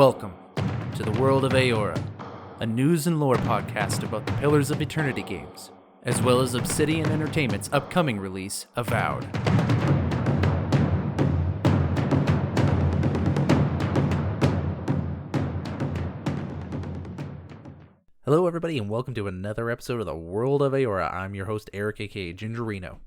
Welcome to the World of Eora, a news and lore podcast about the Pillars of Eternity games, as well as Obsidian Entertainment's upcoming release, Avowed. Hello everybody and welcome to another episode of the World of Eora. I'm your host Eric aka Gingerino.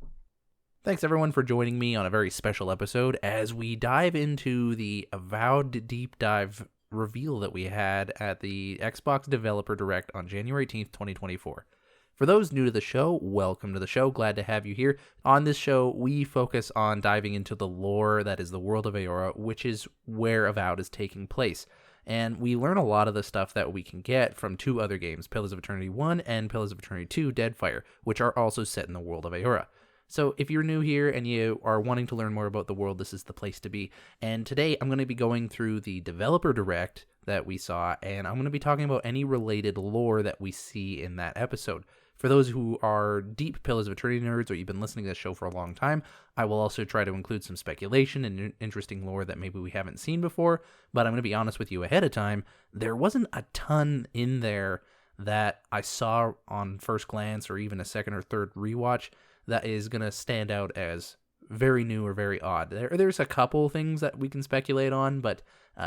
Thanks everyone for joining me on a very special episode as we dive into the Avowed Deep Dive reveal that we had at the Xbox Developer Direct on January 18th, 2024. For those new to the show, welcome to the show. Glad to have you here. On this show, we focus on diving into the lore that is the World of Eora, which is where Avowed is taking place. And we learn a lot of the stuff that we can get from two other games, Pillars of Eternity 1 and Pillars of Eternity 2, Deadfire, which are also set in the World of Eora. So if you're new here and you are wanting to learn more about the world, this is the place to be. And today I'm going to be going through the Developer Direct that we saw, and I'm going to be talking about any related lore that we see in that episode. For those who are deep Pillars of Eternity nerds or you've been listening to this show for a long time, I will also try to include some speculation and interesting lore that maybe we haven't seen before, but I'm going to be honest with you ahead of time, there wasn't a ton in there that I saw on first glance or even a second or third rewatch that is going to stand out as very new or very odd. There's a couple things that we can speculate on, but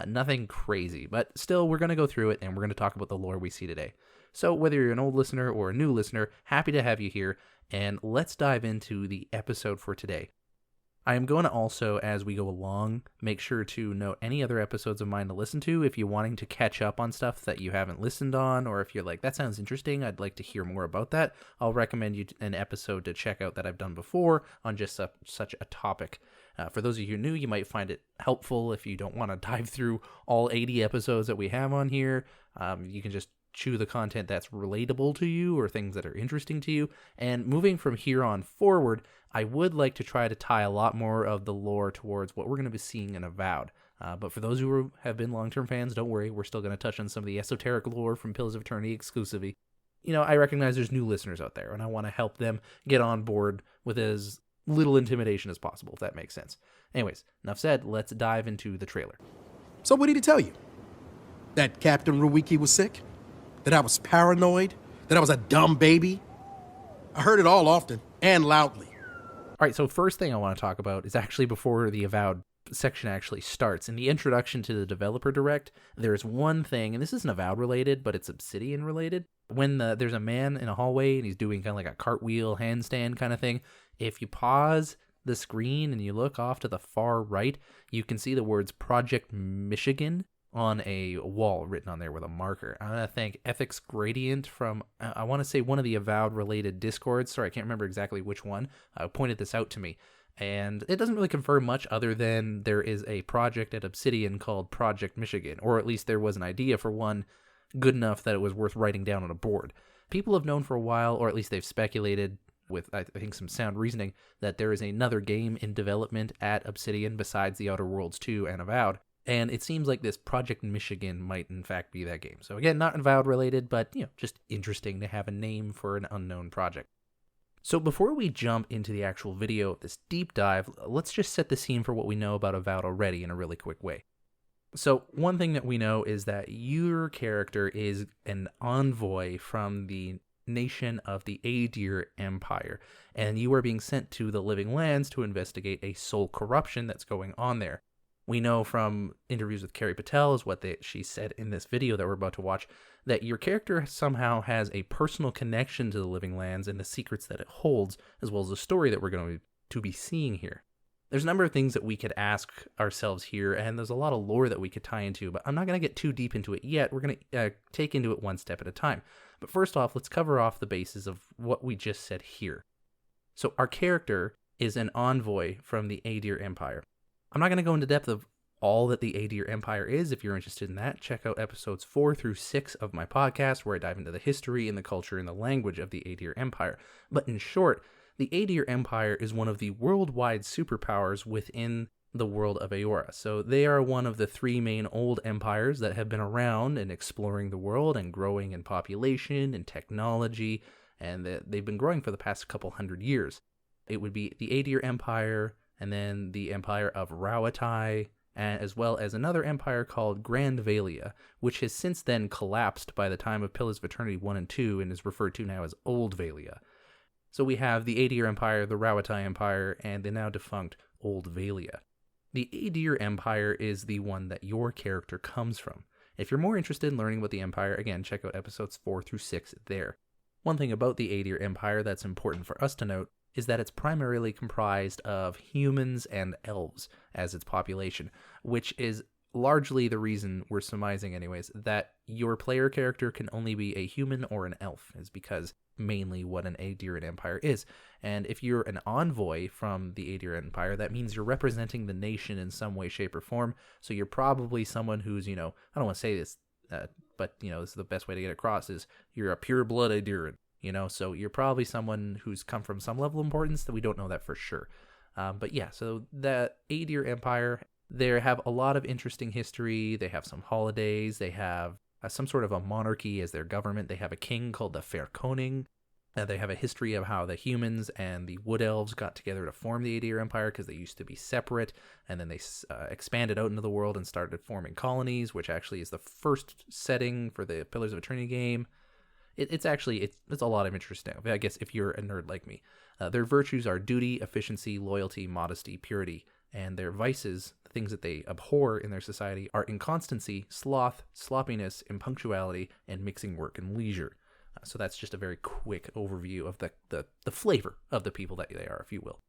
nothing crazy. But still, we're going to go through it, and we're going to talk about the lore we see today. So whether you're an old listener or a new listener, happy to have you here, and let's dive into the episode for today. I am going to also, as we go along, make sure to note any other episodes of mine to listen to if you're wanting to catch up on stuff that you haven't listened on, or if you're like, that sounds interesting, I'd like to hear more about that. I'll recommend you an episode to check out that I've done before on just such a topic. For those of you new, you might find it helpful if you don't want to dive through all 80 episodes that we have on here. You can just chew the content that's relatable to you or things that are interesting to you. And moving from here on forward, I would like to try to tie a lot more of the lore towards what we're going to be seeing in Avowed. But for those who have been long-term fans, don't worry, we're still going to touch on some of the esoteric lore from Pillars of Eternity exclusively. You know, I recognize there's new listeners out there, and I want to help them get on board with as little intimidation as possible, if that makes sense. Anyways, enough said, let's dive into the trailer. So what did he tell you? That Captain Ruiki was sick? That I was paranoid? That I was a dumb baby? I heard it all often and loudly. All right, so first thing I want to talk about is actually before the Avowed section actually starts. In the introduction to the Developer Direct, there's one thing, and this isn't Avowed related, but it's Obsidian related. When there's a man in a hallway and he's doing kind of like a cartwheel handstand kind of thing, if you pause the screen and you look off to the far right, you can see the words Project Michigan on a wall written on there with a marker. I want to thank Ethics Gradient from, I want to say one of the Avowed related Discords, sorry, I can't remember exactly which one, pointed this out to me. And it doesn't really confirm much other than there is a project at Obsidian called Project Michigan, or at least there was an idea for one good enough that it was worth writing down on a board. People have known for a while, or at least they've speculated with, I think, some sound reasoning, that there is another game in development at Obsidian besides The Outer Worlds 2 and Avowed. And it seems like this Project Michigan might in fact be that game. So again, not Avowed related, but just interesting to have a name for an unknown project. So before we jump into the actual video of this deep dive, let's just set the scene for what we know about Avowed already in a really quick way. So one thing that we know is that your character is an envoy from the nation of the Aedyr Empire, and you are being sent to the Living Lands to investigate a soul corruption that's going on there. We know from interviews with Carrie Patel, is what she said in this video that we're about to watch, that your character somehow has a personal connection to the Living Lands and the secrets that it holds, as well as the story that we're going to be seeing here. There's a number of things that we could ask ourselves here, and there's a lot of lore that we could tie into, but I'm not going to get too deep into it yet. We're going to take into it one step at a time. But first off, let's cover off the basis of what we just said here. So our character is an envoy from the Aedyr Empire. I'm not going to go into depth of all that the Aedyr Empire is. If you're interested in that, check out episodes 4 through 6 of my podcast, where I dive into the history and the culture and the language of the Aedyr Empire. But in short, the Aedyr Empire is one of the worldwide superpowers within the world of Eora. So they are one of the 3 main old empires that have been around and exploring the world and growing in population and technology, and they've been growing for the past couple hundred years. It would be the Aedyr Empire, and then the Empire of Rauatai, as well as another empire called Grand Valia, which has since then collapsed by the time of Pillars of Eternity 1 and 2 and is referred to now as Old Valia. So we have the Aedyr Empire, the Rauatai Empire, and the now defunct Old Valia. The Aedyr Empire is the one that your character comes from. If you're more interested in learning about the Empire, again, check out episodes 4 through 6 there. One thing about the Aedyr Empire that's important for us to note is that it's primarily comprised of humans and elves as its population, which is largely the reason we're surmising anyways that your player character can only be a human or an elf, is because mainly what an Aedyr Empire is. And if you're an envoy from the Aedyr Empire, that means you're representing the nation in some way, shape, or form. So you're probably someone who's, I don't want to say this, but, this is the best way to get across is you're a pure blood Aedyran, so you're probably someone who's come from some level of importance that we don't know that for sure. But yeah, so the Aedyr Empire, they have a lot of interesting history. They have some holidays. They have some sort of a monarchy as their government. They have a king called the Fairconing. They have a history of how the humans and the Wood Elves got together to form the Aedyr Empire because they used to be separate, and then they expanded out into the world and started forming colonies, which actually is the first setting for the Pillars of Eternity game. It's a lot of interesting stuff, I guess, if you're a nerd like me. Their virtues are duty, efficiency, loyalty, modesty, purity, and their vices, the things that they abhor in their society, are inconstancy, sloth, sloppiness, impunctuality, and mixing work and leisure. So that's just a very quick overview of the flavor of the people that they are, if you will.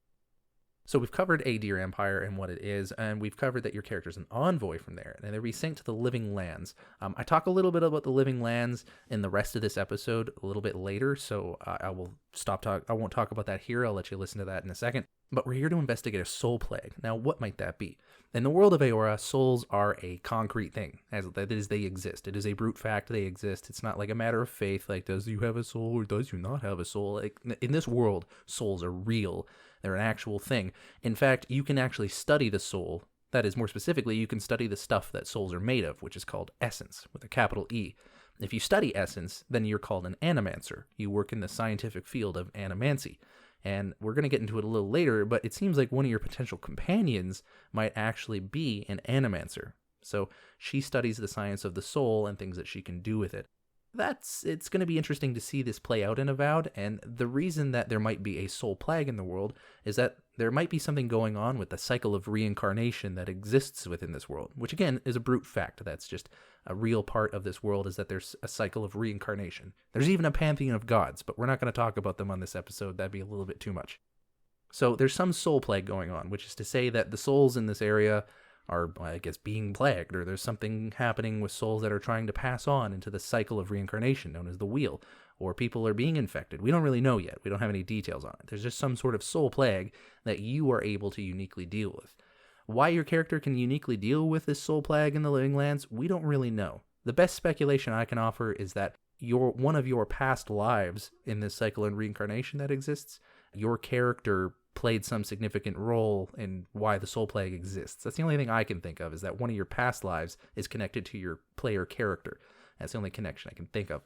So we've covered Aedyr Empire and what it is, and we've covered that your character's an envoy from there, and they're being sent to the Living Lands. I talk a little bit about the Living Lands in the rest of this episode a little bit later, so I won't talk about that here. I'll let you listen to that in a second. But we're here to investigate a soul plague. Now, what might that be? In the world of Eora, souls are a concrete thing, that is, they exist. It is a brute fact, they exist. It's not like a matter of faith, like, does you have a soul or does you not have a soul? Like, in this world, souls are real. They're an actual thing. In fact, you can actually study the soul. That is, more specifically, you can study the stuff that souls are made of, which is called essence, with a capital E. If you study essence, then you're called an animancer. You work in the scientific field of animancy. And we're going to get into it a little later, but it seems like one of your potential companions might actually be an animancer. So she studies the science of the soul and things that she can do with it. It's going to be interesting to see this play out in Avowed, and the reason that there might be a soul plague in the world is that there might be something going on with the cycle of reincarnation that exists within this world, which again is a brute fact. That's just a real part of this world, is that there's a cycle of reincarnation. There's even a pantheon of gods, but we're not going to talk about them on this episode. That'd be a little bit too much. So there's some soul plague going on, which is to say that the souls in this area are, I guess, being plagued, or there's something happening with souls that are trying to pass on into the cycle of reincarnation known as the wheel, or people are being infected. We don't really know yet. We don't have any details on it. There's just some sort of soul plague that you are able to uniquely deal with. Why your character can uniquely deal with this soul plague in the Living Lands, we don't really know. The best speculation I can offer is that one of your past lives in this cycle and reincarnation that exists, your character played some significant role in why the soul plague exists. That's the only thing I can think of, is that one of your past lives is connected to your player character. That's the only connection I can think of.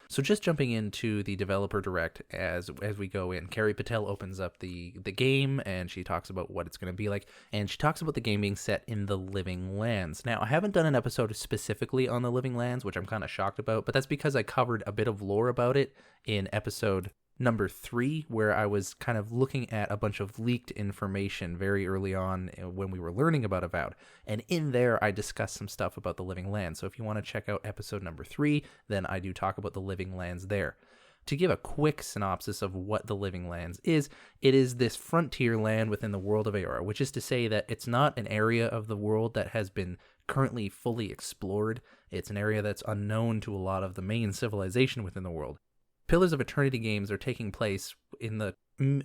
So just jumping into the developer direct as we go in, Carrie Patel opens up the game, and she talks about what it's going to be like, and she talks about the game being set in the Living Lands. Now, I haven't done an episode specifically on the Living Lands, which I'm kind of shocked about, but that's because I covered a bit of lore about it in episode number 3, where I was kind of looking at a bunch of leaked information very early on when we were learning about Avowed. And in there, I discussed some stuff about the Living Lands. So if you want to check out episode number 3, then I do talk about the Living Lands there. To give a quick synopsis of what the Living Lands is, it is this frontier land within the world of Eora, which is to say that it's not an area of the world that has been currently fully explored. It's an area that's unknown to a lot of the main civilization within the world. Pillars of Eternity games are taking place in the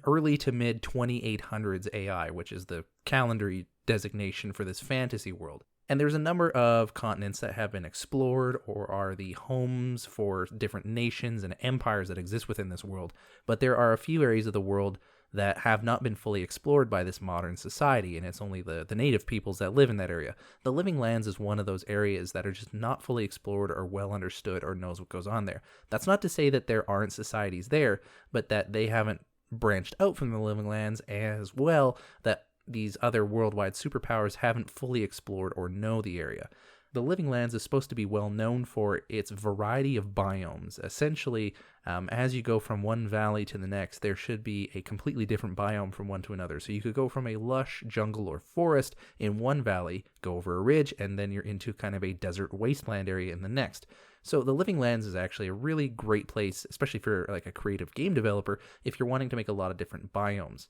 early to mid 2800s AI, which is the calendar designation for this fantasy world. And there's a number of continents that have been explored or are the homes for different nations and empires that exist within this world. But there are a few areas of the world that have not been fully explored by this modern society, and it's only the native peoples that live in that area. The Living Lands is one of those areas that are just not fully explored or well understood or knows what goes on there. That's not to say that there aren't societies there, but that they haven't branched out from the Living Lands, as well that these other worldwide superpowers haven't fully explored or know the area. The Living Lands is supposed to be well known for its variety of biomes. Essentially, as you go from one valley to the next, there should be a completely different biome from one to another. So you could go from a lush jungle or forest in one valley, go over a ridge, and then you're into kind of a desert wasteland area in the next. So the Living Lands is actually a really great place, especially for like a creative game developer, if you're wanting to make a lot of different biomes.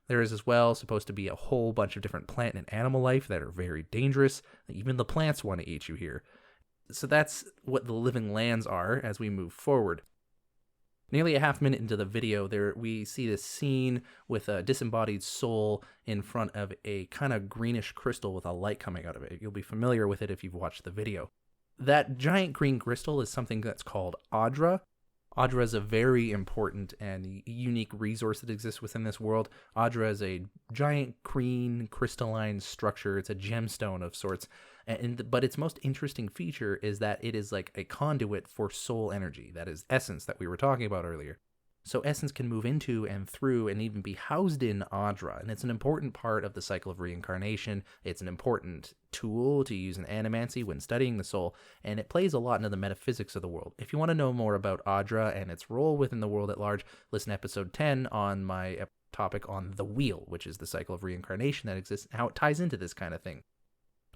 There is as well supposed to be a whole bunch of different plant and animal life that are very dangerous. Even the plants want to eat you here. So that's what the Living Lands are as we move forward. Nearly a half minute into the video, there we see this scene with a disembodied soul in front of a kind of greenish crystal with a light coming out of it. You'll be familiar with it if you've watched the video. That giant green crystal is something that's called Aedyr. Aedyr is a very important and unique resource that exists within this world. Aedyr is a giant green crystalline structure. It's a gemstone of sorts. But its most interesting feature is that it is like a conduit for soul energy. That is essence that we were talking about earlier. So essence can move into and through and even be housed in Aedyr, and it's an important part of the cycle of reincarnation. It's an important tool to use in animancy when studying the soul, and it plays a lot into the metaphysics of the world. If you want to know more about Aedyr and its role within the world at large, listen to episode 10 on my topic on the wheel, which is the cycle of reincarnation that exists, and how it ties into this kind of thing.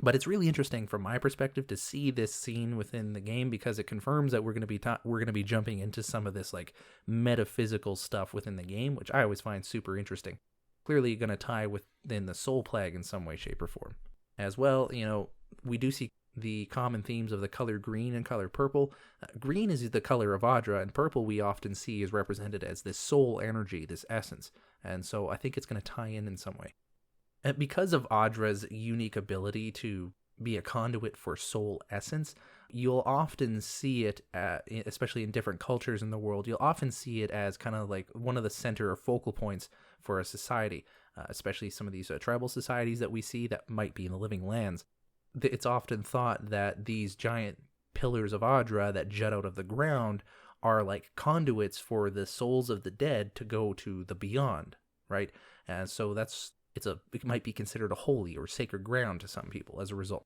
But it's really interesting from my perspective to see this scene within the game because it confirms that we're going to be jumping into some of this like metaphysical stuff within the game, which I always find super interesting. Clearly going to tie within the soul plague in some way, shape, or form. As well, we do see the common themes of the color green and color purple. Green is the color of Aedyr, and purple we often see is represented as this soul energy, this essence. And so I think it's going to tie in some way. And because of Aedyr's unique ability to be a conduit for soul essence, you'll often see it, especially in different cultures in the world, you'll often see it as kind of like one of the center or focal points for a society, especially some of these tribal societies that we see that might be in the Living Lands. It's often thought that these giant pillars of Aedyr that jut out of the ground are like conduits for the souls of the dead to go to the beyond, right? And so it might be considered a holy or sacred ground to some people as a result.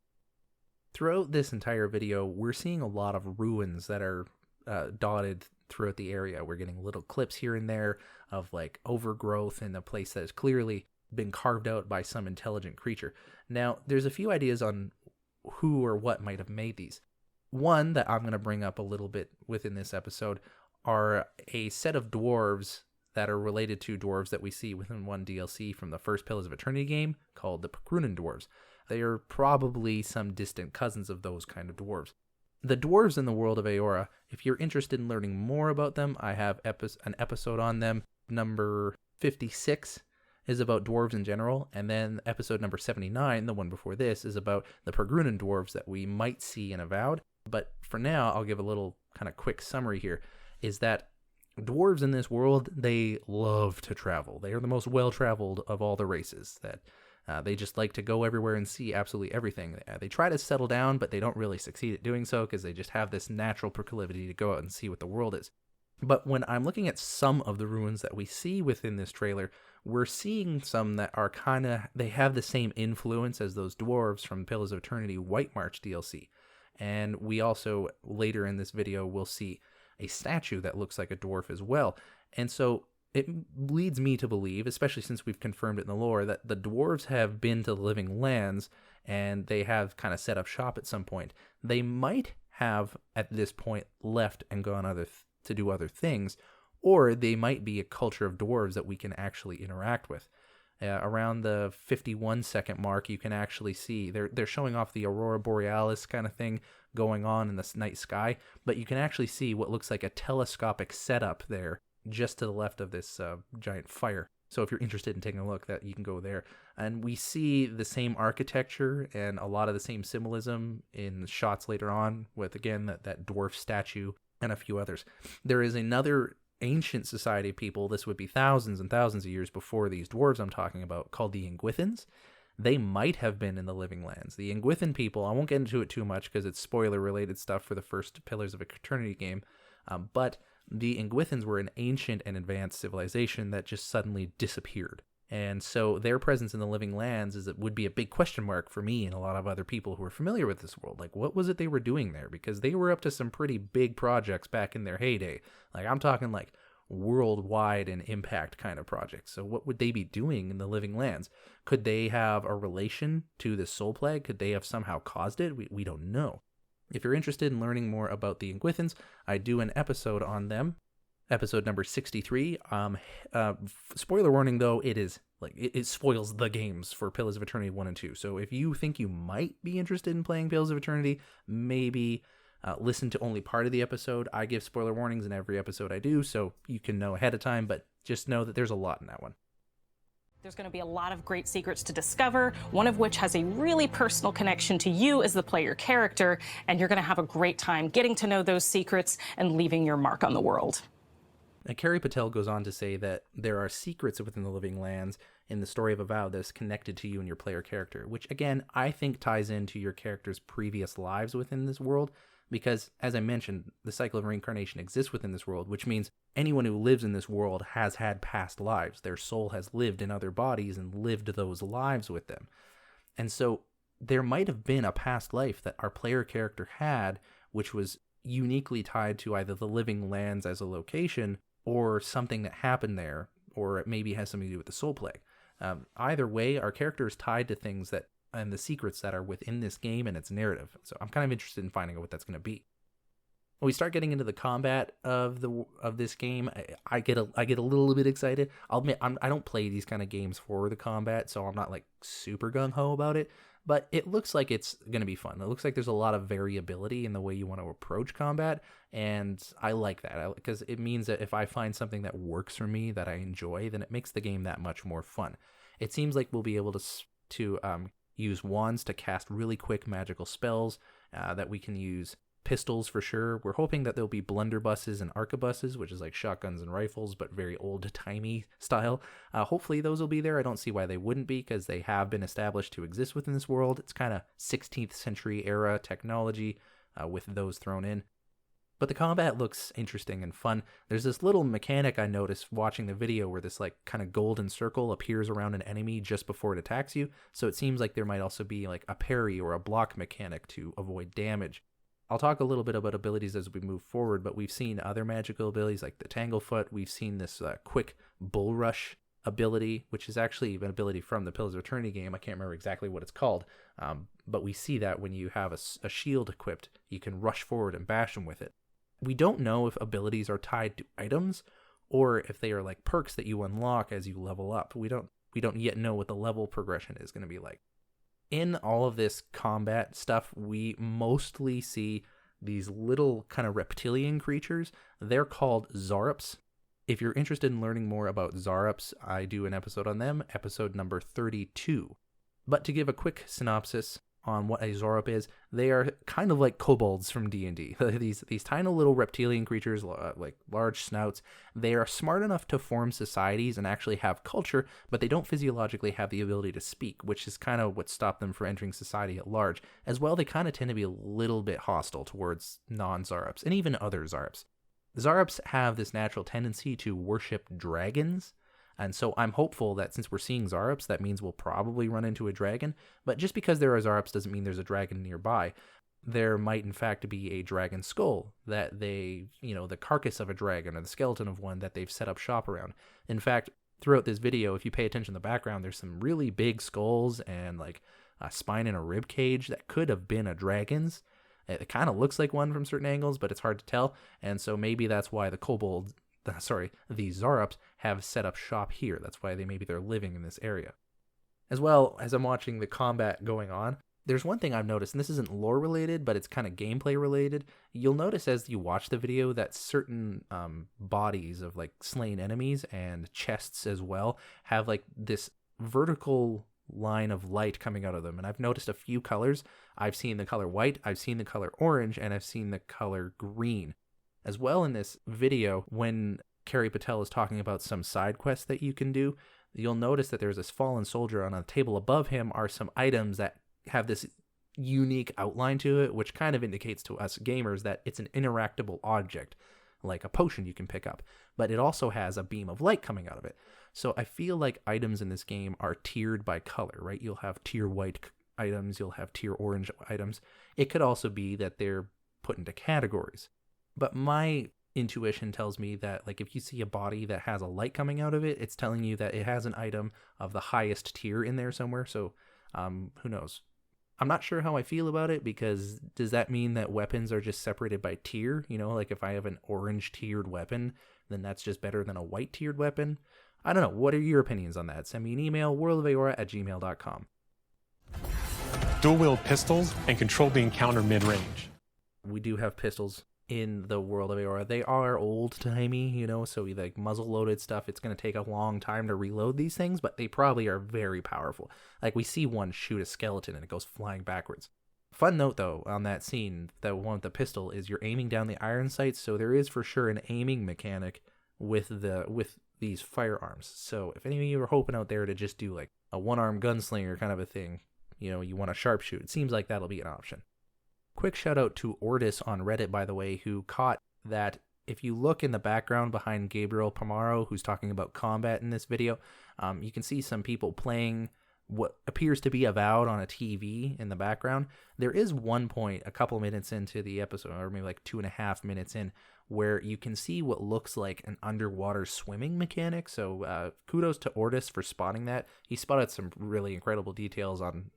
Throughout this entire video, we're seeing a lot of ruins that are dotted throughout the area. We're getting little clips here and there of like overgrowth in a place that has clearly been carved out by some intelligent creature. Now, there's a few ideas on who or what might have made these. One that I'm going to bring up a little bit within this episode are a set of dwarves that are related to dwarves that we see within one DLC from the first Pillars of Eternity game called the Pogrunan dwarves. They are probably some distant cousins of those kind of dwarves. The dwarves in the world of Eora, if you're interested in learning more about them, I have an episode on them. Number 56 is about dwarves in general, and then episode number 79, the one before this, is about the Pogrunan dwarves that we might see in Avowed. But for now, I'll give a little kind of quick summary here, is that dwarves in this world, they love to travel. They are the most well-traveled of all the races. That they just like to go everywhere and see absolutely everything. They try to settle down, but they don't really succeed at doing so because they just have this natural proclivity to go out and see what the world is. But when I'm looking at some of the ruins that we see within this trailer, we're seeing some that are they have the same influence as those dwarves from Pillars of Eternity White March DLC. And we also, later in this video, will see a statue that looks like a dwarf as well. And so it leads me to believe, especially since we've confirmed it in the lore, that the dwarves have been to the Living Lands and they have kind of set up shop at some point. They might have, at this point, left and gone to do other things, or they might be a culture of dwarves that we can actually interact with. Around the 51-second mark, you can actually see they're showing off the Aurora Borealis kind of thing going on in the night sky, but you can actually see what looks like a telescopic setup there just to the left of this giant fire. So if you're interested in taking a look, that you can go there. And we see the same architecture and a lot of the same symbolism in shots later on with, again, that dwarf statue and a few others. There is another ancient society of people, this would be thousands and thousands of years before these dwarves I'm talking about, called the Ingwithans. They might have been in the Living Lands. The Ingwithan people, I won't get into it too much because it's spoiler-related stuff for the first Pillars of Eternity game, but the Ingwithans were an ancient and advanced civilization that just suddenly disappeared. And so their presence in the living lands would be a big question mark for me and a lot of other people who are familiar with this world. Like, what was it they were doing there? Because they were up to some pretty big projects back in their heyday. Like, I'm talking like worldwide and impact kind of projects. So what would they be doing in the living lands? Could they have a relation to the soul plague? Could they have somehow caused it? We don't know. If you're interested in learning more about the Inquithans, I do an episode on them. Episode number 63. Spoiler warning, though, it spoils the games for Pillars of Eternity 1 and 2. So if you think you might be interested in playing Pillars of Eternity, maybe listen to only part of the episode. I give spoiler warnings in every episode I do, so you can know ahead of time, but just know that there's a lot in that one. There's going to be a lot of great secrets to discover, one of which has a really personal connection to you as the player character, and you're going to have a great time getting to know those secrets and leaving your mark on the world. And Carrie Patel goes on to say that there are secrets within the living lands in the story of Avowed that is connected to you and your player character, which again, I think ties into your character's previous lives within this world, because as I mentioned, the cycle of reincarnation exists within this world, which means anyone who lives in this world has had past lives. Their soul has lived in other bodies and lived those lives with them. And so there might have been a past life that our player character had, which was uniquely tied to either the living lands as a location or something that happened there, or it maybe has something to do with the soul plague. Either way, our character is tied to things that and the secrets that are within this game and its narrative. So I'm kind of interested in finding out what that's going to be. When we start getting into the combat of this game, I get a little bit excited. I'll admit I don't play these kind of games for the combat, so I'm not like super gung ho about it. But it looks like it's going to be fun. It looks like there's a lot of variability in the way you want to approach combat, and I like that because it means that if I find something that works for me, that I enjoy, then it makes the game that much more fun. It seems like we'll be able to use wands to cast really quick magical spells, that we can use pistols for sure. We're hoping that there'll be blunderbusses and arquebuses, which is like shotguns and rifles, but very old-timey style. Hopefully those will be there. I don't see why they wouldn't be, because they have been established to exist within this world. It's kind of 16th century era technology with those thrown in. But the combat looks interesting and fun. There's this little mechanic I noticed watching the video where this like kind of golden circle appears around an enemy just before it attacks you. So it seems like there might also be like a parry or a block mechanic to avoid damage. I'll talk a little bit about abilities as we move forward, but we've seen other magical abilities like the Tanglefoot. We've seen this quick bull rush ability, which is actually an ability from the Pillars of Eternity game. I can't remember exactly what it's called, but we see that when you have a shield equipped, you can rush forward and bash them with it. We don't know if abilities are tied to items or if they are like perks that you unlock as you level up. We don't yet know what the level progression is going to be like. In all of this combat stuff, we mostly see these little kind of reptilian creatures. They're called Xaurips. If you're interested in learning more about Xaurips, I do an episode on them, episode number 32. But to give a quick synopsis on what a Xaurup is, they are kind of like kobolds from D&D. These tiny little reptilian creatures, like large snouts. They are smart enough to form societies and actually have culture, but they don't physiologically have the ability to speak, which is kind of what stopped them from entering society at large. As well, they kind of tend to be a little bit hostile towards non-Xaurups, and even other Xaurups. Xaurups have this natural tendency to worship dragons, and so I'm hopeful that since we're seeing Xaurups, that means we'll probably run into a dragon. But just because there are Xaurups doesn't mean there's a dragon nearby. There might in fact be a dragon skull that the carcass of a dragon or the skeleton of one that they've set up shop around. In fact, throughout this video, if you pay attention to the background, there's some really big skulls and like a spine and a rib cage that could have been a dragon's. It kind of looks like one from certain angles, but it's hard to tell. And so maybe that's why the Xaurups have set up shop here. That's why they're living in this area. As well, as I'm watching the combat going on, there's one thing I've noticed, and this isn't lore related, but it's kind of gameplay related. You'll notice as you watch the video that certain bodies of like slain enemies and chests as well have like this vertical line of light coming out of them. And I've noticed a few colors. I've seen the color white, I've seen the color orange, and I've seen the color green. As well, in this video, when Carrie Patel is talking about some side quests that you can do, you'll notice that there's this fallen soldier. On a table above him are some items that have this unique outline to it, which kind of indicates to us gamers that it's an interactable object. like a potion you can pick up, but it also has a beam of light coming out of it. So I feel like items in this game are tiered by color, right? You'll have tier white items, you'll have tier orange items. It could also be that they're put into categories. But my intuition tells me that, like, if you see a body that has a light coming out of it, it's telling you that it has an item of the highest tier in there somewhere. So who knows? I'm not sure how I feel about it, because does that mean that weapons are just separated by tier? You know, like if I have an orange tiered weapon, then that's just better than a white tiered weapon? I don't know. What are your opinions on that? Send me an email, worldofaora@gmail.com. Dual-wield pistols and control the encounter mid-range. We do have pistols in the World of Eora. They are old-timey, you know, so like muzzle-loaded stuff, it's going to take a long time to reload these things, but they probably are very powerful. Like, we see one shoot a skeleton and it goes flying backwards. Fun note, though, on that scene, that one with the pistol, is you're aiming down the iron sights, so there is for sure an aiming mechanic with these firearms. So if any of you are hoping out there to just do like a one-arm gunslinger kind of a thing, you know, you want to sharpshoot, it seems like that'll be an option. Quick shout out to Ordis on Reddit, by the way, who caught that if you look in the background behind Gabriel Pomaro, who's talking about combat in this video, you can see some people playing what appears to be Avowed on a TV in the background. There is one point a couple minutes into the episode, or maybe like 2.5 minutes in, where you can see what looks like an underwater swimming mechanic. So kudos to Ordis for spotting that. He spotted some really incredible details on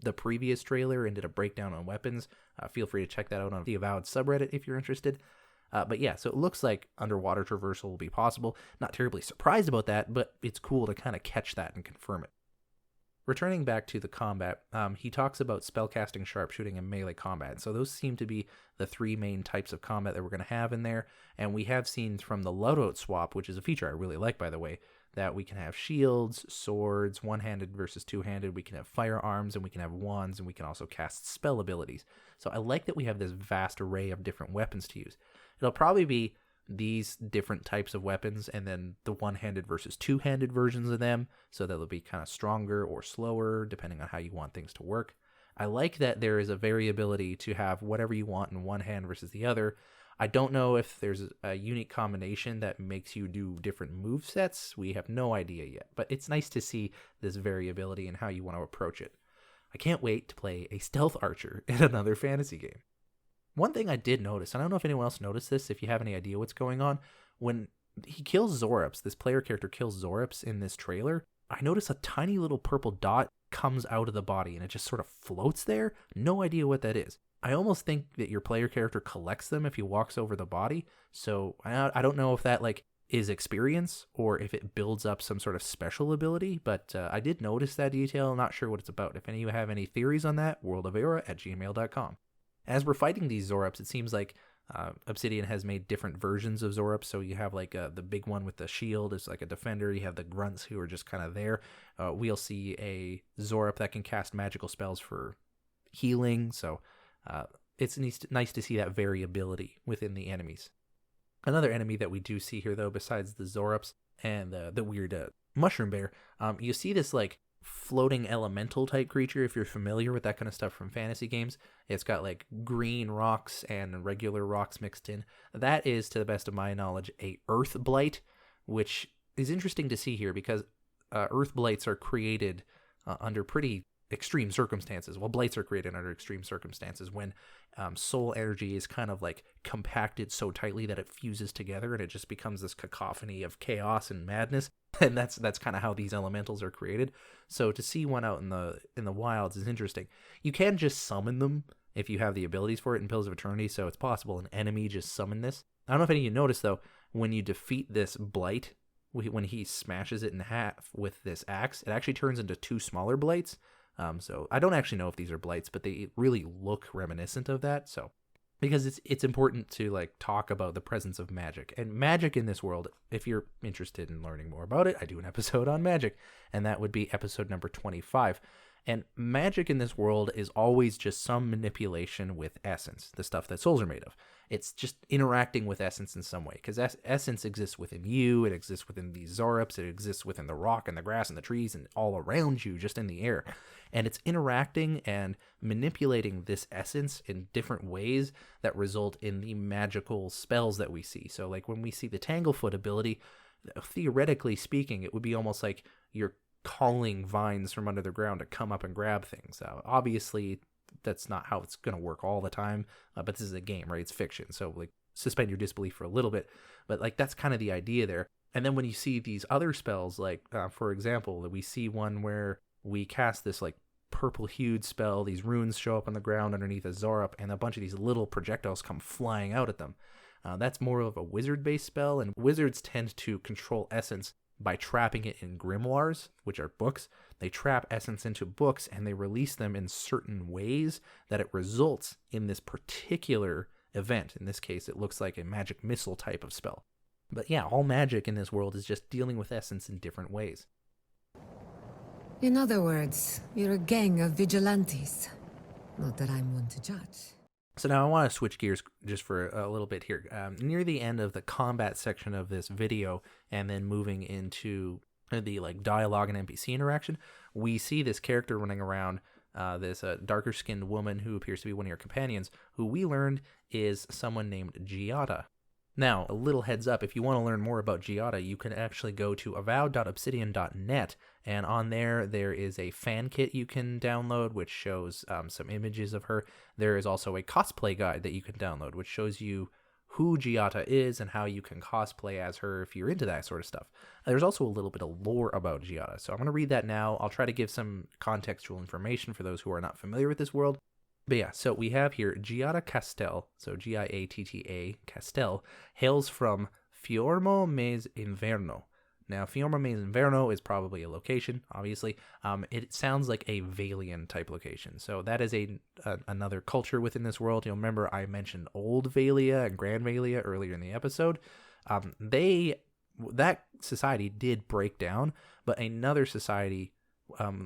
the previous trailer and did a breakdown on weapons. Feel free to check that out on the Avowed subreddit if you're interested. But yeah, so it looks like underwater traversal will be possible. Not terribly surprised about that, but it's cool to kind of catch that and confirm it. Returning back to the combat, he talks about spellcasting, sharpshooting, and melee combat. So those seem to be the three main types of combat that we're going to have in there. And we have seen from the loadout swap, which is a feature I really like, by the way, that we can have shields, swords, one-handed versus two-handed. We can have firearms, and we can have wands, and we can also cast spell abilities. So I like that we have this vast array of different weapons to use. It'll probably be these different types of weapons, and then the one-handed versus two-handed versions of them, so that'll be kind of stronger or slower depending on how you want things to work. I like that there is a variability to have whatever you want in one hand versus the other. I don't know if there's a unique combination that makes you do different move sets. We have no idea yet, but it's nice to see this variability in how you want to approach it. I can't wait to play a stealth archer in another fantasy game. One thing I did notice, and I don't know if anyone else noticed this, if you have any idea what's going on, when he kills Xaurips, this player character kills Xaurips in this trailer, I notice a tiny little purple dot comes out of the body and it just sort of floats there. No idea what that is. I almost think that your player character collects them if he walks over the body, so I don't know if that like is experience or if it builds up some sort of special ability, but I did notice that detail. Not sure what it's about. If any of you have any theories on that, worldofaora@gmail.com. As we're fighting these Xaurips, it seems like Obsidian has made different versions of Xaurips. So you have like the big one with the shield is like a defender. You have the grunts who are just kind of there. We'll see a Xaurip that can cast magical spells for healing. So it's nice to see that variability within the enemies. Another enemy that we do see here, though, besides the Xaurips and the weird mushroom bear, you see this like floating elemental type creature. If you're familiar with that kind of stuff from fantasy games, it's got like green rocks and regular rocks mixed in. That is, to the best of my knowledge, a earth blight, which is interesting to see here because earth blights are created under pretty extreme circumstances. Well, blights are created under extreme circumstances when soul energy is kind of like compacted so tightly that it fuses together and it just becomes this cacophony of chaos and madness. And that's kind of how these elementals are created. So to see one out in the wilds is interesting. You can just summon them if you have the abilities for it in Pillars of Eternity, so it's possible an enemy just summon this. I don't know if any of you noticed, though, when you defeat this blight, when he smashes it in half with this axe, it actually turns into two smaller blights. So I don't actually know if these are blights, but they really look reminiscent of that. So because it's important to like talk about the presence of magic and magic in this world. If you're interested in learning more about it, I do an episode on magic, and that would be episode number 25. And magic in this world is always just some manipulation with essence, the stuff that souls are made of. It's just interacting with essence in some way, because essence exists within you, it exists within these Xaurips, it exists within the rock and the grass and the trees and all around you, just in the air. And it's interacting and manipulating this essence in different ways that result in the magical spells that we see. So like when we see the Tanglefoot ability, theoretically speaking, it would be almost like you're calling vines from under the ground to come up and grab things. Obviously, that's not how it's going to work all the time, but this is a game, right? It's fiction, so like suspend your disbelief for a little bit, but like that's kind of the idea there. And then when you see these other spells, like for example, we see one where we cast this like purple-hued spell, these runes show up on the ground underneath a Xaurup, and a bunch of these little projectiles come flying out at them. That's more of a wizard-based spell, and wizards tend to control essence by trapping it in grimoires, which are books. They trap essence into books and they release them in certain ways that it results in this particular event. In this case, it looks like a magic missile type of spell. But yeah, all magic in this world is just dealing with essence in different ways. In other words, you're a gang of vigilantes. Not that I'm one to judge. So now I want to switch gears just for a little bit here. Near the end of the combat section of this video, and then moving into the like dialogue and NPC interaction, we see this character running around, this darker skinned woman who appears to be one of your companions, who we learned is someone named Giatta. Now, a little heads up, if you want to learn more about Giatta, you can actually go to avowed.obsidian.net, and on there is a fan kit you can download, which shows some images of her. There is also a cosplay guide that you can download, which shows you who Giatta is and how you can cosplay as her if you're into that sort of stuff. There's also a little bit of lore about Giatta, so I'm going to read that now. I'll try to give some contextual information for those who are not familiar with this world. But yeah, so we have here Giatta Castel, so Giatta Castel, hails from Fiormo Mes Inverno. Now, Fiormo Mes Inverno is probably a location, obviously. It sounds like a Valian type location. So that is another culture within this world. You'll remember I mentioned Old Valia and Grand Valia earlier in the episode. That society did break down, but another society,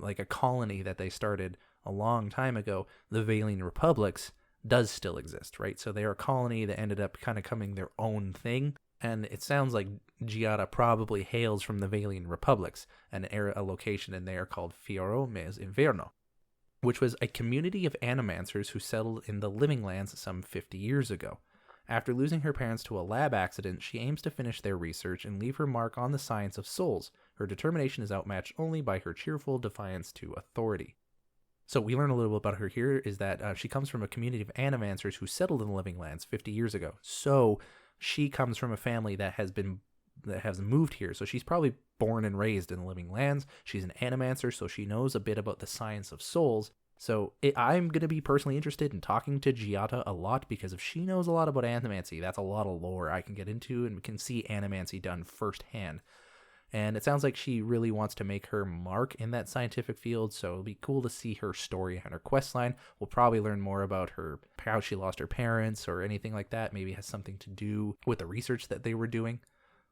like a colony that they started a long time ago, the Valian Republics, does still exist, right? So they are a colony that ended up kind of coming their own thing, and it sounds like Giatta probably hails from the Valian Republics, a location in there called Fiormo Mes Inverno, which was a community of animancers who settled in the Living Lands some 50 years ago. After losing her parents to a lab accident, she aims to finish their research and leave her mark on the science of souls. Her determination is outmatched only by her cheerful defiance to authority. So we learn a little bit about her here is that she comes from a community of animancers who settled in the Living Lands 50 years ago. So she comes from a family that has moved here. So she's probably born and raised in the Living Lands. She's an animancer, so she knows a bit about the science of souls. So I'm going to be personally interested in talking to Giatta a lot, because if she knows a lot about animancy, that's a lot of lore I can get into and can see animancy done firsthand. And it sounds like she really wants to make her mark in that scientific field, so it'll be cool to see her story and her quest line. We'll probably learn more about her, how she lost her parents or anything like that. Maybe it has something to do with the research that they were doing.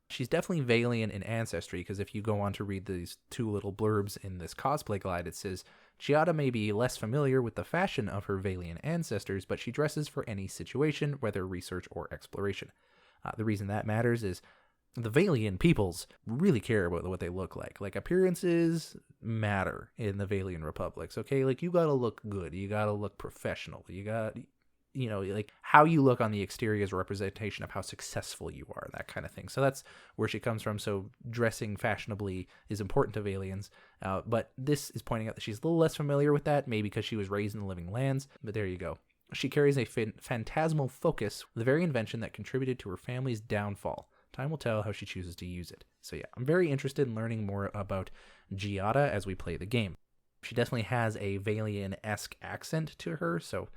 She's definitely Valian in ancestry, because if you go on to read these two little blurbs in this cosplay guide, it says, Giatta may be less familiar with the fashion of her Valian ancestors, but she dresses for any situation, whether research or exploration. The reason that matters is the Valian peoples really care about what they look like. Like, appearances matter in the Valian Republics, okay? Like, you gotta look good. You gotta look professional. You got, like, how you look on the exterior is a representation of how successful you are, that kind of thing. So that's where she comes from. So dressing fashionably is important to Valians. But this is pointing out that she's a little less familiar with that, maybe because she was raised in the Living Lands. But there you go. She carries a phantasmal focus, the very invention that contributed to her family's downfall. Time will tell how she chooses to use it. So yeah, I'm very interested in learning more about Giatta as we play the game. She definitely has a Valian-esque accent to her, so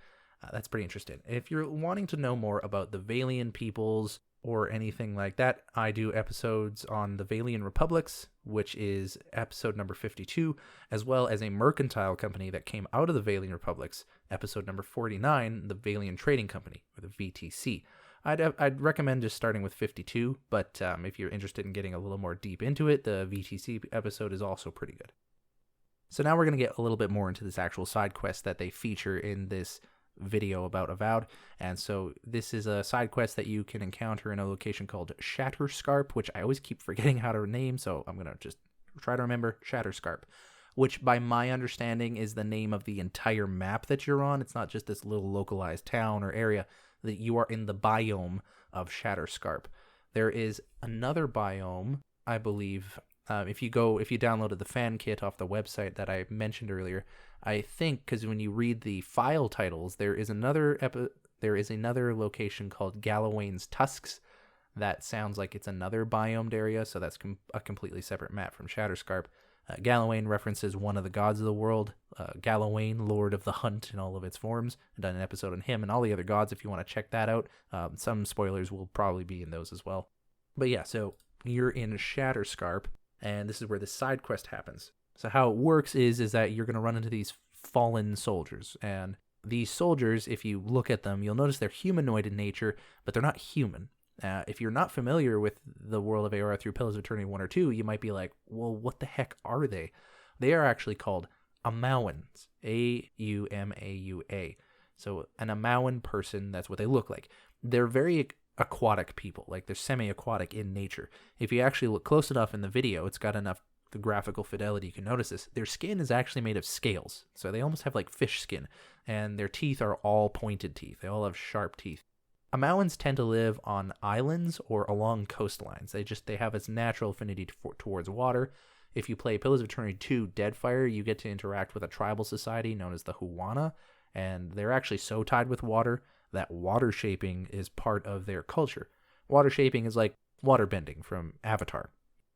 that's pretty interesting. If you're wanting to know more about the Valian peoples or anything like that, I do episodes on the Valian Republics, which is episode number 52, as well as a mercantile company that came out of the Valian Republics, episode number 49, the Valian Trading Company, or the VTC. I'd recommend just starting with 52, but if you're interested in getting a little more deep into it, the VTC episode is also pretty good. So now we're going to get a little bit more into this actual side quest that they feature in this video about Avowed. And so this is a side quest that you can encounter in a location called Shatterscarp, which I always keep forgetting how to name, so I'm going to just try to remember Shatterscarp, which by my understanding is the name of the entire map that you're on. It's not just this little localized town or area, that you are in the biome of Shatterscarp. There is another biome, I believe, if you downloaded the fan kit off the website that I mentioned earlier, I think, because when you read the file titles, there is another location called Galawain's Tusks. That sounds like it's another biomed area, so that's a completely separate map from Shatterscarp. Galawain references one of the gods of the world, Galawain, Lord of the Hunt in all of its forms. I've done an episode on him and all the other gods if you want to check that out. Some spoilers will probably be in those as well. But yeah, so you're in Shatterscarp, and this is where the side quest happens. So how it works is that you're going to run into these fallen soldiers, and these soldiers, if you look at them, you'll notice they're humanoid in nature, but they're not human. If you're not familiar with the World of Eora through Pillars of Eternity 1 or 2, you might be like, well, what the heck are they? They are actually called Amauans, A-U-M-A-U-A. So an Amauan person, that's what they look like. They're very aquatic people, like they're semi-aquatic in nature. If you actually look close enough in the video, it's got enough the graphical fidelity, you can notice this. Their skin is actually made of scales, so they almost have like fish skin, and their teeth are all pointed teeth. They all have sharp teeth. Amauans tend to live on islands or along coastlines. They have its natural affinity towards water. If you play Pillars of Eternity 2 Deadfire, you get to interact with a tribal society known as the Huana, and they're actually so tied with water that water shaping is part of their culture. Water shaping is like water bending from Avatar.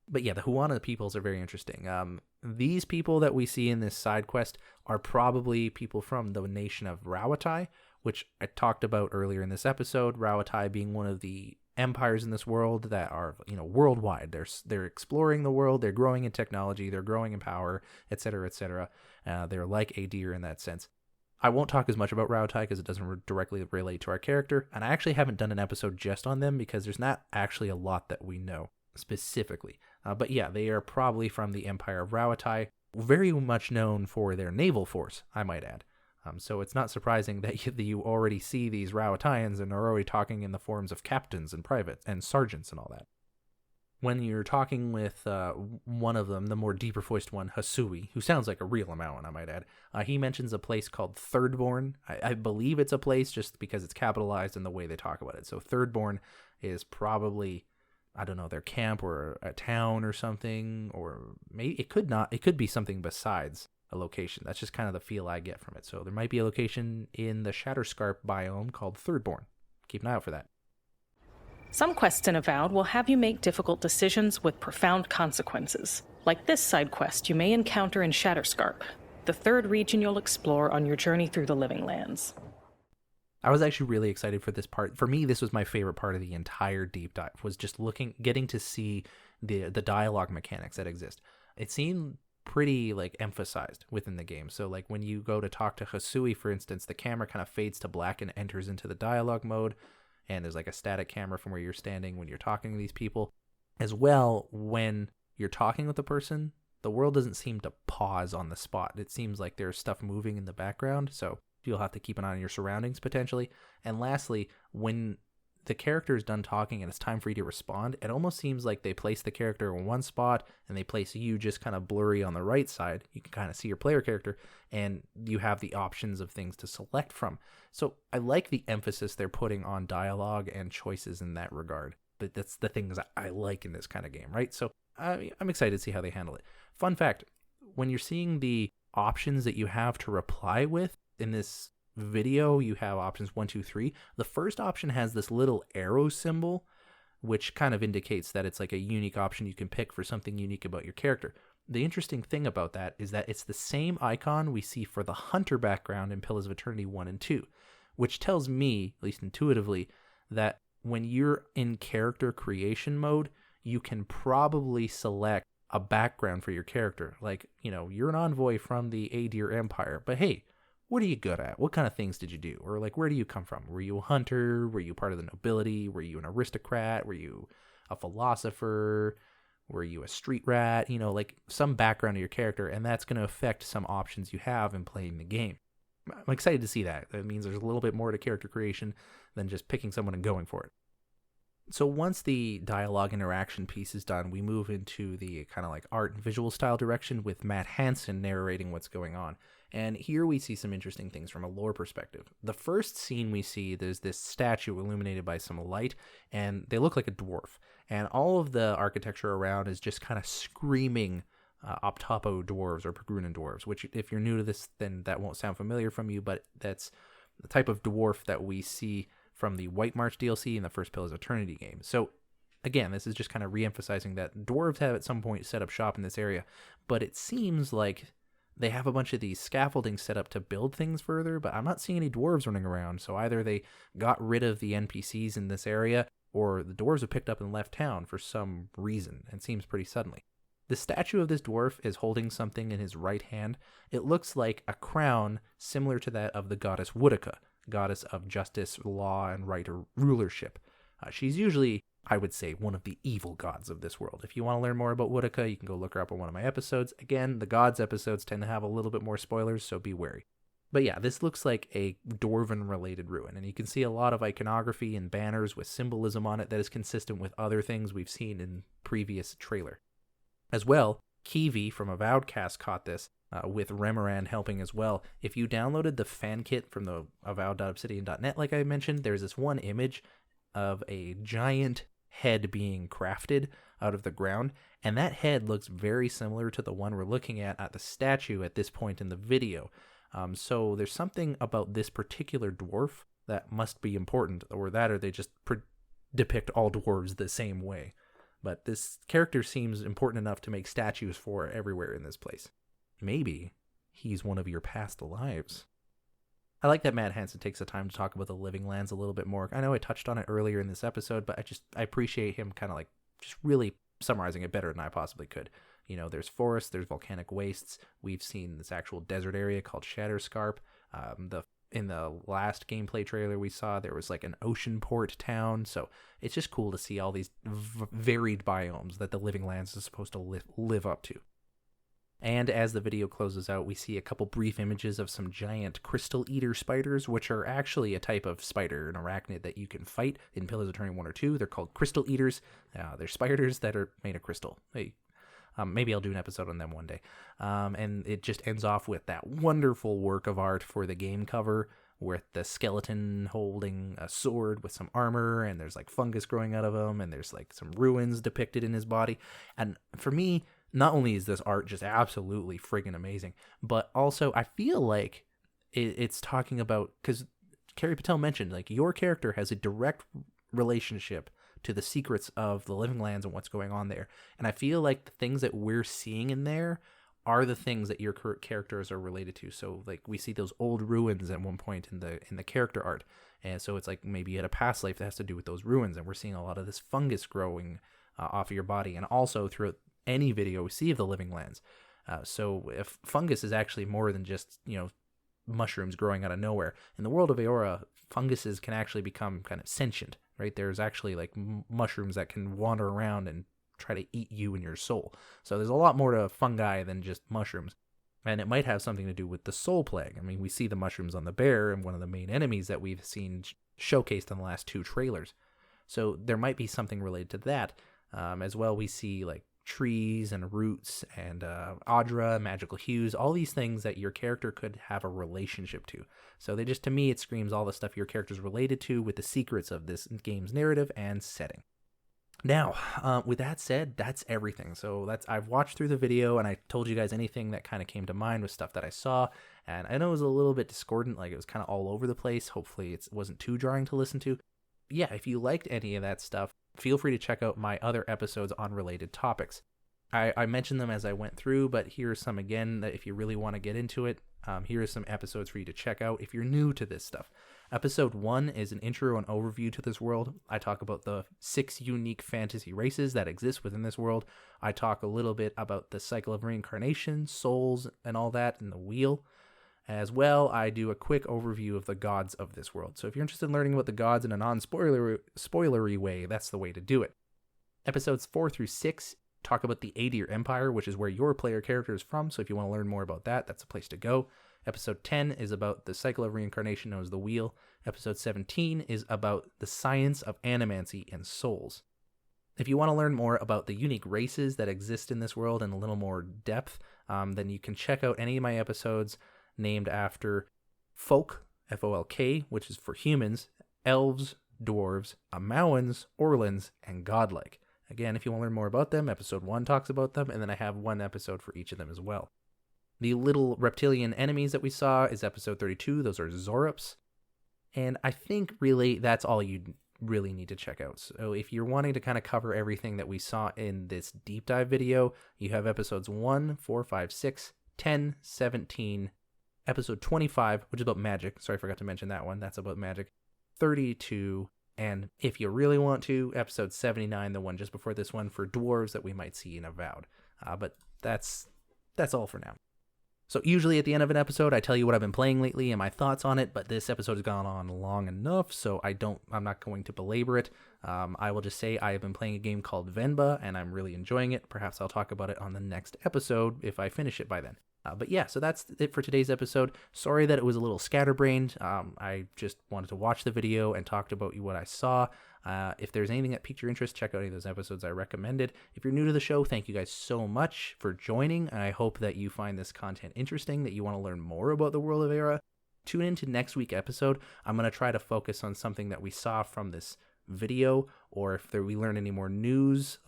But yeah, the Huana peoples are very interesting. These people that we see in this side quest are probably people from the nation of Rawatai, which I talked about earlier in this episode. Rawatai being one of the empires in this world that are, worldwide. They're exploring the world. They're growing in technology. They're growing in power, etc., etc. They're like Aedyr in that sense. I won't talk as much about Rawatai because it doesn't directly relate to our character, and I actually haven't done an episode just on them because there's not actually a lot that we know specifically. But yeah, they are probably from the Empire of Rawatai, very much known for their naval force, I might add. So it's not surprising that you already see these Rawataians and are already talking in the forms of captains and privates and sergeants and all that. When you're talking with one of them, the more deeper voiced one, Hasui, who sounds like a real Amauan, I might add, he mentions a place called Thirdborn. I believe it's a place just because it's capitalized in the way they talk about it. So Thirdborn is probably, I don't know, their camp or a town or something, or maybe it could be something besides a location. That's just kind of the feel I get from it. So there might be a location in the Shatterscarp biome called Thirdborn. Keep an eye out for that. Some quests in Avowed will have you make difficult decisions with profound consequences. Like this side quest you may encounter in Shatterscarp, the third region you'll explore on your journey through the Living Lands. I was actually really excited for this part. For me, this was my favorite part of the entire deep dive, was just getting to see the dialogue mechanics that exist. It seemed pretty emphasized within the game. So when you go to talk to Hasui, for instance, the camera kind of fades to black and enters into the dialogue mode, and there's a static camera from where you're standing when you're talking to these people. As well, when you're talking with a person, the world doesn't seem to pause on the spot. It seems like there's stuff moving in the background, so you'll have to keep an eye on your surroundings potentially. And lastly, when the character is done talking and it's time for you to respond, it almost seems like they place the character in one spot and they place you just kind of blurry on the right side. You can kind of see your player character and you have the options of things to select from. So I like the emphasis they're putting on dialogue and choices in that regard. But that's the things I like in this kind of game, right? So I'm excited to see how they handle it. Fun fact, when you're seeing the options that you have to reply with in this video, you have options 1, 2, 3. The first option has this little arrow symbol, which kind of indicates that it's a unique option you can pick for something unique about your character. The interesting thing about that is that it's the same icon we see for the hunter background in Pillars of Eternity 1 and 2, which tells me, at least intuitively, that when you're in character creation mode, you can probably select a background for your character. You're an envoy from the Aedyr Empire, but hey, what are you good at? What kind of things did you do? Or where do you come from? Were you a hunter? Were you part of the nobility? Were you an aristocrat? Were you a philosopher? Were you a street rat? Like some background of your character, and that's going to affect some options you have in playing the game. I'm excited to see that. That means there's a little bit more to character creation than just picking someone and going for it. So once the dialogue interaction piece is done, we move into the kind of like art and visual style direction with Matt Hansen narrating what's going on. And here we see some interesting things from a lore perspective. The first scene we see, there's this statue illuminated by some light, and they look like a dwarf. And all of the architecture around is just kind of screaming Optopo dwarves or Pegrunan dwarves, which if you're new to this, then that won't sound familiar from you, but that's the type of dwarf that we see from the White March DLC and the First Pillars of Eternity game. So again, this is just kind of re-emphasizing that dwarves have at some point set up shop in this area, but it seems like they have a bunch of these scaffolding set up to build things further, but I'm not seeing any dwarves running around, so either they got rid of the NPCs in this area, or the dwarves have picked up and left town for some reason, and seems pretty suddenly. The statue of this dwarf is holding something in his right hand. It looks like a crown similar to that of the goddess Woodica, goddess of justice, law, and right or rulership. She's usually, I would say, one of the evil gods of this world. If you want to learn more about Woodica, you can go look her up on one of my episodes. Again, the gods episodes tend to have a little bit more spoilers, so be wary. But yeah, this looks like a dwarven-related ruin, and you can see a lot of iconography and banners with symbolism on it that is consistent with other things we've seen in previous trailer. As well, Kiwi from Avowed Cast caught this, with Remoran helping as well. If you downloaded the fan kit from the avowed.obsidian.net, like I mentioned, there's this one image of a giant head being crafted out of the ground, and that head looks very similar to the one we're looking at the statue at this point in the video. So there's something about this particular dwarf that must be important, or they just depict all dwarves the same way. But this character seems important enough to make statues for everywhere in this place. Maybe he's one of your past lives. I like that Matt Hansen takes the time to talk about the living lands a little bit more. I know I touched on it earlier in this episode, but I appreciate him kind of like just really summarizing it better than I possibly could. There's forests, there's volcanic wastes. We've seen this actual desert area called Shatterscarp. In the last gameplay trailer we saw, there was like an ocean port town. So it's just cool to see all these varied biomes that the living lands is supposed to live up to. And as the video closes out, we see a couple brief images of some giant crystal eater spiders, which are actually a type of spider, an arachnid that you can fight in Pillars of Eternity 1 or 2. They're called crystal eaters. They're spiders that are made of crystal. Maybe I'll do an episode on them one day. And it just ends off with that wonderful work of art for the game cover, with the skeleton holding a sword with some armor, and there's like fungus growing out of him, and there's like some ruins depicted in his body. And for me, not only is this art just absolutely friggin' amazing, but also I feel like it's talking about, because Carrie Patel mentioned, like, your character has a direct relationship to the secrets of the living lands and what's going on there. And I feel like the things that we're seeing in there are the things that your characters are related to. So like we see those old ruins at one point in the character art. And so it's like maybe you had a past life that has to do with those ruins. And we're seeing a lot of this fungus growing off of your body. And also throughout any video we see of the living lands. So if fungus is actually more than just, mushrooms growing out of nowhere. In the world of Eora, funguses can actually become kind of sentient, right? There's actually like mushrooms that can wander around and try to eat you and your soul. So there's a lot more to fungi than just mushrooms. And it might have something to do with the soul plague. I mean, we see the mushrooms on the bear, and one of the main enemies that we've seen showcased in the last 2 trailers. So there might be something related to that. As well, we see like trees and roots and Aedyr, magical hues, all these things that your character could have a relationship to. So they just, to me, it screams all the stuff your character's related to with the secrets of this game's narrative and setting. Now, with that said, that's everything. So I've watched through the video, and I told you guys anything that kind of came to mind was stuff that I saw. And I know it was a little bit discordant, like it was kind of all over the place. Hopefully it wasn't too jarring to listen to. Yeah, if you liked any of that stuff, feel free to check out my other episodes on related topics. I mentioned them as I went through, but here are some again that if you really want to get into it, here are some episodes for you to check out if you're new to this stuff. Episode 1 is an intro and overview to this world. I talk about the 6 unique fantasy races that exist within this world. I talk a little bit about the cycle of reincarnation, souls, and all that, and the wheel. As well, I do a quick overview of the gods of this world. So if you're interested in learning about the gods in a non-spoilery way, that's the way to do it. Episodes 4 through 6 talk about the Aedyr Empire, which is where your player character is from. So if you want to learn more about that, that's a place to go. Episode 10 is about the cycle of reincarnation known as the Wheel. Episode 17 is about the science of animancy and souls. If you want to learn more about the unique races that exist in this world in a little more depth, then you can check out any of my episodes named after folk, F-O-L-K, which is for humans, elves, dwarves, Amauans, Orlans, and godlike. Again, if you want to learn more about them, episode 1 talks about them, and then I have one episode for each of them as well. The little reptilian enemies that we saw is episode 32. Those are Xaurips. And I think really that's all you really need to check out. So if you're wanting to kind of cover everything that we saw in this deep dive video, you have episodes 1, 4, 5, 6, 10, 17, episode 25, which is about magic. Sorry, I forgot to mention that one. That's about magic. 32, and if you really want to, episode 79, the one just before this one, for dwarves that we might see in Avowed. But that's all for now. So usually at the end of an episode, I tell you what I've been playing lately and my thoughts on it, but this episode has gone on long enough, so I'm not going to belabor it. I will just say I have been playing a game called Venba, and I'm really enjoying it. Perhaps I'll talk about it on the next episode if I finish it by then. But yeah, so that's it for today's episode. Sorry that it was a little scatterbrained. I just wanted to watch the video and talk about what I saw. If there's anything that piqued your interest, check out any of those episodes I recommended. If you're new to the show, thank you guys so much for joining. And I hope that you find this content interesting, that you want to learn more about the World of Eora. Tune in to next week's episode. I'm going to try to focus on something that we saw from this video, or if we learn any more news.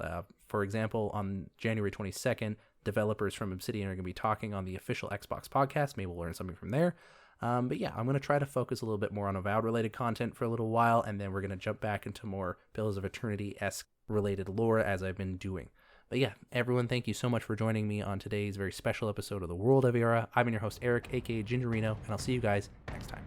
For example, on January 22nd, developers from Obsidian are going to be talking on the official Xbox podcast. Maybe we'll learn something from there. But yeah, I'm going to try to focus a little bit more on Avowed related content for a little while, and then we're going to jump back into more Pillars of Eternity-esque related lore as I've been doing. But yeah, everyone, thank you so much for joining me on today's very special episode of the World of Eora. I've been your host, Eric, aka Gingerino, and I'll see you guys next time.